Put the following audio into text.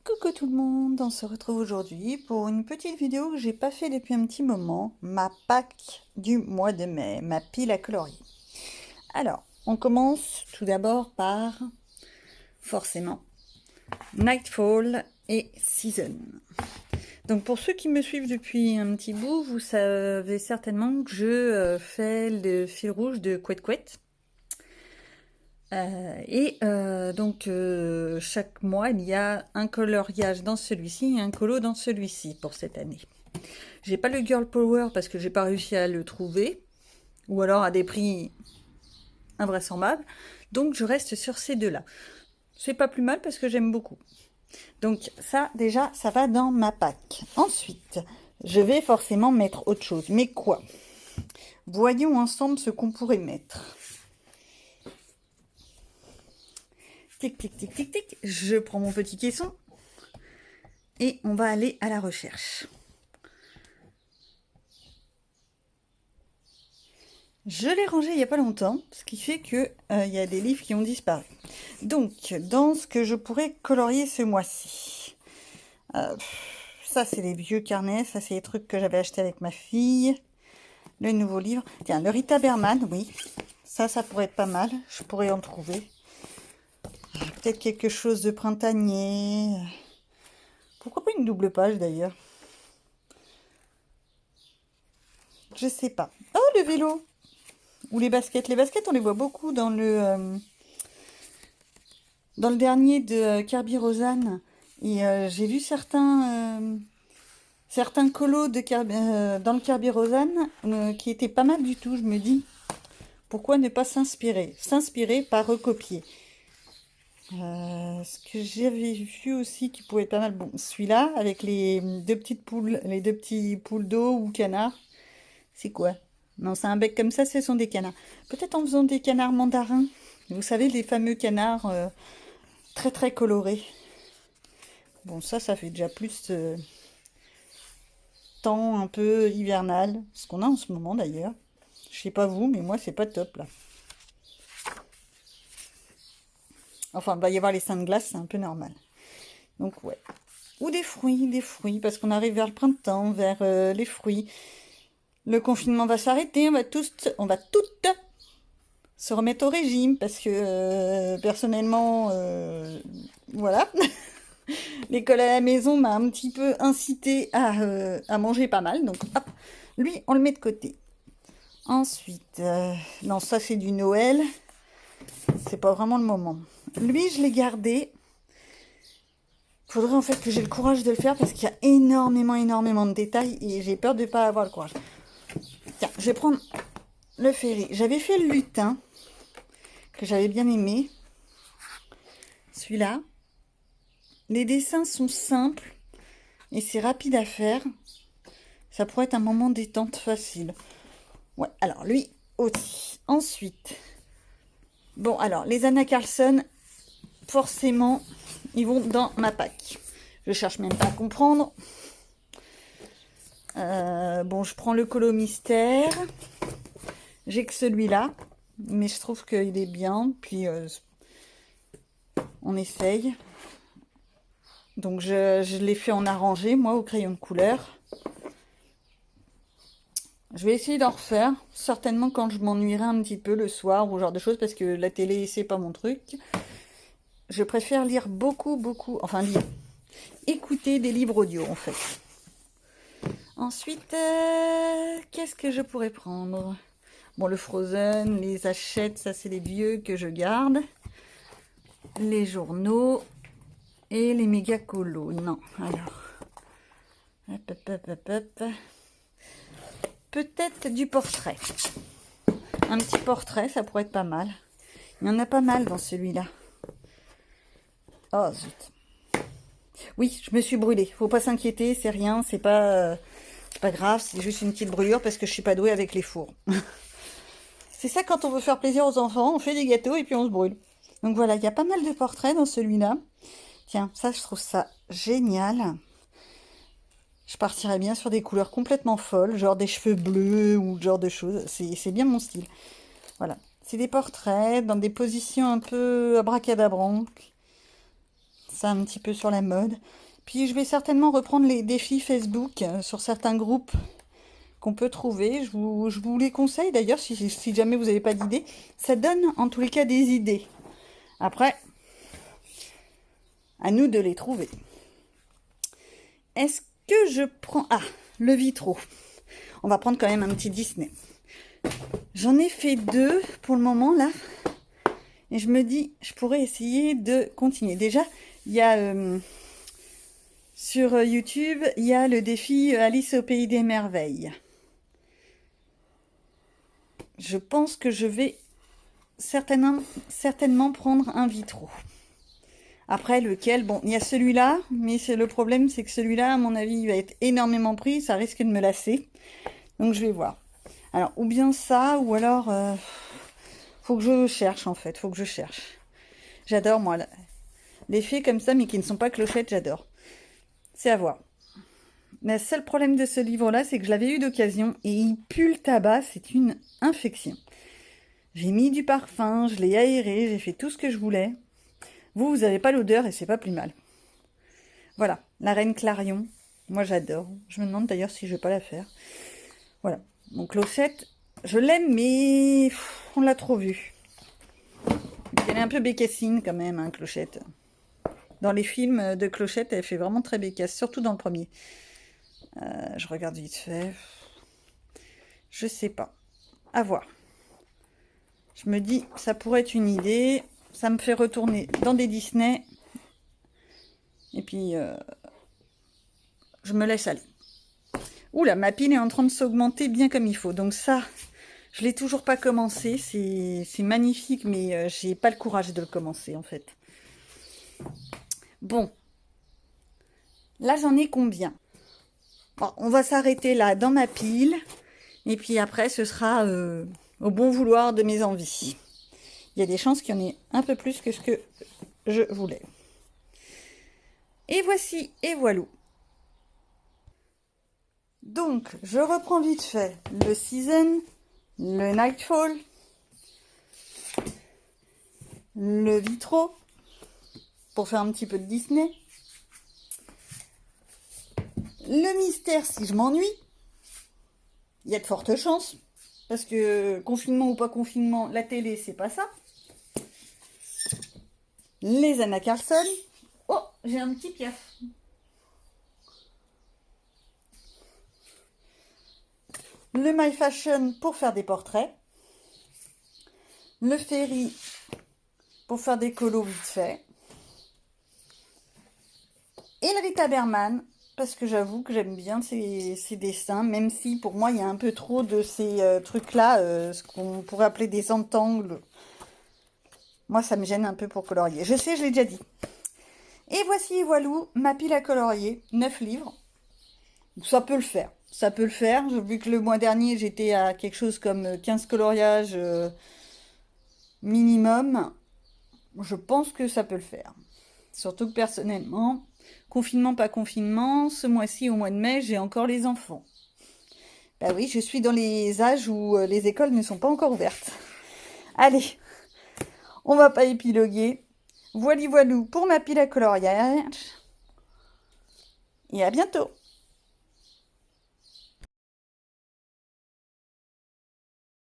Coucou tout le monde, on se retrouve aujourd'hui pour une petite vidéo que j'ai pas fait depuis un petit moment, ma Pâques du mois de mai, ma pile à colorier. Alors, on commence tout d'abord par, forcément, Nightfall et Season. Donc pour ceux qui me suivent depuis un petit bout, vous savez certainement que je fais le fil rouge de Couette Couette. Donc chaque mois il y a un coloriage dans celui-ci et un colo dans celui-ci pour cette année. J'ai pas le Girl Power parce que j'ai pas réussi à le trouver, ou alors à des prix invraisemblables, donc je reste sur ces deux-là. C'est pas plus mal parce que j'aime beaucoup. Donc ça déjà ça va dans ma pack. Ensuite je vais forcément mettre autre chose, mais quoi? Voyons ensemble ce qu'on pourrait mettre. Tic, tic, tic, tic, tic. Je prends mon petit caisson et on va aller à la recherche. Je l'ai rangé il n'y a pas longtemps, ce qui fait que il y a des livres qui ont disparu. Donc, dans ce que je pourrais colorier ce mois-ci, ça c'est les vieux carnets, ça c'est les trucs que j'avais achetés avec ma fille. Le nouveau livre, tiens, le Rita Berman, oui, ça pourrait être pas mal, je pourrais en trouver. Peut-être quelque chose de printanier. Pourquoi pas une double page d'ailleurs? Je sais pas. Oh, le vélo! Ou les baskets. Les baskets, on les voit beaucoup dans le dernier de Kirby Rosanne. Et j'ai vu certains colos de dans le Kirby Rosanne qui étaient pas mal du tout. Je me dis, pourquoi ne pas s'inspirer? S'inspirer, pas recopier. Ce que j'avais vu aussi qui pouvait être pas mal, bon, celui-là avec les deux petites poules, les deux petits poules d'eau ou canards. C'est quoi? Non, c'est un bec comme ça, ce sont des canards. Peut-être en faisant des canards mandarins. Vous savez, les fameux canards très très colorés. Bon, ça fait déjà plus temps un peu hivernal. Ce qu'on a en ce moment d'ailleurs. Je sais pas vous, mais moi c'est pas top là. Enfin, il va y avoir les seins de glace, c'est un peu normal. Donc ouais. Ou des fruits, parce qu'on arrive vers le printemps, vers les fruits. Le confinement va s'arrêter, on va toutes se remettre au régime, parce que personnellement, voilà, l'école à la maison m'a un petit peu incité à manger pas mal, donc hop, lui on le met de côté. Ensuite, non, ça c'est du Noël, c'est pas vraiment le moment. Lui je l'ai gardé. Faudrait en fait que j'ai le courage de le faire parce qu'il y a énormément de détails et j'ai peur de ne pas avoir le courage. Tiens, je vais prendre le ferry. J'avais fait le lutin, que j'avais bien aimé. Celui-là. Les dessins sont simples et c'est rapide à faire. Ça pourrait être un moment détente facile. Ouais, alors lui aussi. Ensuite, bon, alors les Anna Carlson, forcément, ils vont dans ma pack. Je cherche même pas à comprendre. Bon, je prends le colo mystère. J'ai que celui-là, mais je trouve qu'il est bien. Puis on essaye. Donc je l'ai fait en arrangé, moi, au crayon de couleur. Je vais essayer d'en refaire, certainement quand je m'ennuierai un petit peu le soir ou ce genre de choses, parce que la télé, c'est pas mon truc. Je préfère lire beaucoup, enfin lire, écouter des livres audio en fait. Ensuite, qu'est-ce que je pourrais prendre? Bon, le Frozen, les Hachette, ça c'est les vieux que je garde. Les journaux et les méga colos. Non, alors. Hop. Peut-être du portrait. Un petit portrait, ça pourrait être pas mal. Il y en a pas mal dans celui-là. Oh zut. Oui, je me suis brûlée. Faut pas s'inquiéter, c'est rien, c'est pas grave, c'est juste une petite brûlure parce que je suis pas douée avec les fours. C'est ça quand on veut faire plaisir aux enfants, on fait des gâteaux et puis on se brûle. Donc voilà, il y a pas mal de portraits dans celui-là. Tiens, ça je trouve ça génial. Je partirais bien sur des couleurs complètement folles, genre des cheveux bleus ou ce genre de choses. C'est bien mon style. Voilà. C'est des portraits dans des positions un peu abracadabrantes. ça un petit peu sur la mode. Puis je vais certainement reprendre les défis Facebook sur certains groupes qu'on peut trouver. Je vous les conseille d'ailleurs si jamais vous n'avez pas d'idées. Ça donne en tous les cas des idées. Après, à nous de les trouver. Est-ce que je prends... Ah, le Vitro. On va prendre quand même un petit Disney. J'en ai fait 2 pour le moment là. Et je me dis, je pourrais essayer de continuer. Déjà, il y a... sur YouTube, il y a le défi Alice au pays des merveilles. Je pense que je vais certainement prendre un Vitro. Après, lequel? Bon, il y a celui-là, mais le problème, c'est que celui-là, à mon avis, il va être énormément pris. Ça risque de me lasser. Donc, je vais voir. Alors, ou bien ça, ou alors... faut que je cherche, en fait. Faut que je cherche. J'adore, moi, les fées comme ça, mais qui ne sont pas clochettes, j'adore. C'est à voir. Le seul problème de ce livre-là, c'est que je l'avais eu d'occasion et il pue le tabac, c'est une infection. J'ai mis du parfum, je l'ai aéré, j'ai fait tout ce que je voulais. Vous n'avez pas l'odeur et c'est pas plus mal. Voilà, la Reine Clarion. Moi, j'adore. Je me demande d'ailleurs si je vais pas la faire. Voilà. Donc, Clochette, je l'aime, mais on l'a trop vue. Elle est un peu bécassine quand même, hein, Clochette. Dans les films de Clochette, elle fait vraiment très bécasse, surtout dans le premier. Je regarde vite fait. Je sais pas. À voir. Je me dis, ça pourrait être une idée. Ça me fait retourner dans des Disney. Et puis, je me laisse aller. Oula, ma pile est en train de s'augmenter bien comme il faut. Donc ça, je l'ai toujours pas commencé. C'est magnifique, mais j'ai pas le courage de le commencer en fait. Bon. Là, j'en ai combien? Bon, on va s'arrêter là dans ma pile. Et puis après, ce sera au bon vouloir de mes envies. Il y a des chances qu'il y en ait un peu plus que ce que je voulais. Et voici, et voilà. Donc, je reprends vite fait le Season, le Nightfall, le Vitro, pour faire un petit peu de Disney. Le mystère si je m'ennuie. Il y a de fortes chances. Parce que confinement ou pas confinement, la télé, c'est pas ça. Les Anna Carlson. Oh, j'ai un petit piaf. Le My Fashion pour faire des portraits. Le Ferry pour faire des colos vite fait. Et le Rita Berman, parce que j'avoue que j'aime bien ces dessins, même si pour moi il y a un peu trop de ces trucs-là, ce qu'on pourrait appeler des entangles. Moi ça me gêne un peu pour colorier. Je sais, je l'ai déjà dit. Et voici, voilà, ma pile à colorier, 9 livres. Ça peut le faire. Ça peut le faire. Vu que le mois dernier, j'étais à quelque chose comme 15 coloriages minimum, je pense que ça peut le faire. Surtout que personnellement, confinement, pas confinement, ce mois-ci, au mois de mai, j'ai encore les enfants. Bah oui, je suis dans les âges où les écoles ne sont pas encore ouvertes. Allez, on va pas épiloguer. Voilou pour ma pile à coloriage. Et à bientôt.